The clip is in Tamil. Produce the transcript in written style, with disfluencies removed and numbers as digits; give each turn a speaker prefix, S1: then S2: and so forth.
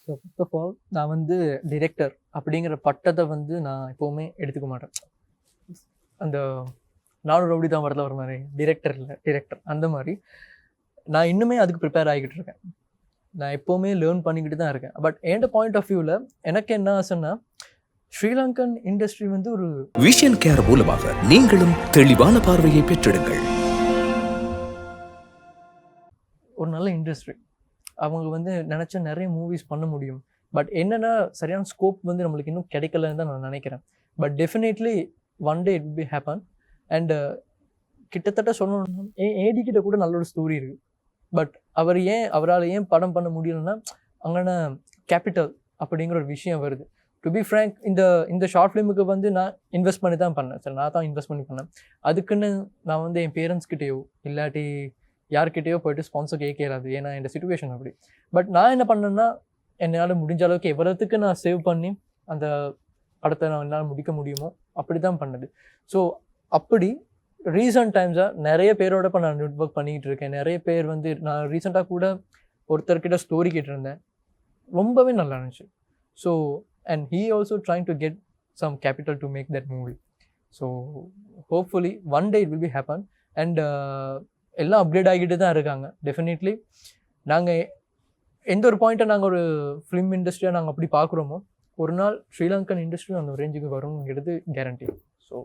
S1: ஸோ ஃபர்ஸ்ட் ஆஃப் ஆல் நான் வந்து டிரெக்டர் அப்படிங்கிற பட்டத்தை வந்து நான் எப்போவுமே எடுத்துக்க மாட்டேன். அந்த நானும் ரவுடி தான் படத்தில் வர மாதிரி டிரெக்டர் இல்லை டிரெக்டர் அந்த மாதிரி நான் இன்னுமே அதுக்கு ப்ரிப்பேர் ஆகிக்கிட்டு இருக்கேன். நான் எப்போவுமே லேர்ன் பண்ணிக்கிட்டு தான் இருக்கேன். பட் என்ட பாயிண்ட் ஆஃப் வியூவில் எனக்கு என்ன ஆசைன்னா ஸ்ரீலங்கன் இண்டஸ்ட்ரி வந்து ஒரு
S2: விஷன் கேர் மூலமாக நீங்களும் தெளிவான பார்வையை பெற்றெடுங்கள்.
S1: ஒரு நல்ல இண்டஸ்ட்ரி, அவங்க வந்து நினச்ச நிறைய மூவிஸ் பண்ண முடியும். பட் என்னென்னா சரியான ஸ்கோப் வந்து நம்மளுக்கு இன்னும் கிடைக்கலன்னு தான் நான் நினைக்கிறேன். But definitely one day it be happen. And கிட்டத்தட்ட சொல்லணும்னா ஏடி கிட்ட கூட நல்ல ஒரு ஸ்டோரி இருக்குது. பட் அவரால் ஏன் படம் பண்ண முடியலன்னா அங்கே கேபிட்டல் அப்படிங்கிற ஒரு விஷயம் வருது. டு பி ஃப்ரேங்க், இந்த ஷார்ட் ஃபிலிமுக்கு வந்து நான் இன்வெஸ்ட் பண்ணி தான் பண்ணேன். சரி, நான் தான் இன்வெஸ்ட் பண்ணி பண்ணேன். அதுக்குன்னு நான் வந்து என் பேரண்ட்ஸ்கிட்டேயோ இல்லாட்டி யார்கிட்டயோ போய்ட்டு ஸ்பான்சர் கேட்கலாது, ஏன்னா என் சிச்சுவேஷன் அப்படி. பட் நான் என்ன பண்ணேன்னா என்னால் முடிஞ்ச அளவுக்கு எவ்வளோத்துக்கு நான் சேவ் பண்ணி அந்த படத்தை நான் என்னால் முடிக்க முடியுமோ அப்படி தான் பண்ணது. ஸோ அப்படி ரீசன்ட் டைம்ஸாக நிறைய பேரோட இப்போ நான் நெட்வொர்க் பண்ணிக்கிட்டு இருக்கேன். நிறைய பேர் வந்து நான் ரீசெண்டாக கூட ஒருத்தர்கிட்ட ஸ்டோரி கேட்டிருந்தேன், ரொம்பவே நல்லா இருந்துச்சு. So and he also trying to get some capital to make that movie. So hopefully one day it will be happen. And எல்லாம் அப்டேட் ஆகிட்டு தான் இருக்காங்க. டெஃபினெட்லி நாங்கள் எந்த ஒரு பாயிண்ட்டை நாங்கள் ஒரு ஃபிலிம் இண்டஸ்ட்ரியாக நாங்கள் அப்படி பார்க்குறோமோ ஒரு நாள் ஸ்ரீலங்கன் இண்டஸ்ட்ரி அந்த ரேஞ்சுக்கு வருங்கிறது கேரண்டி. ஸோ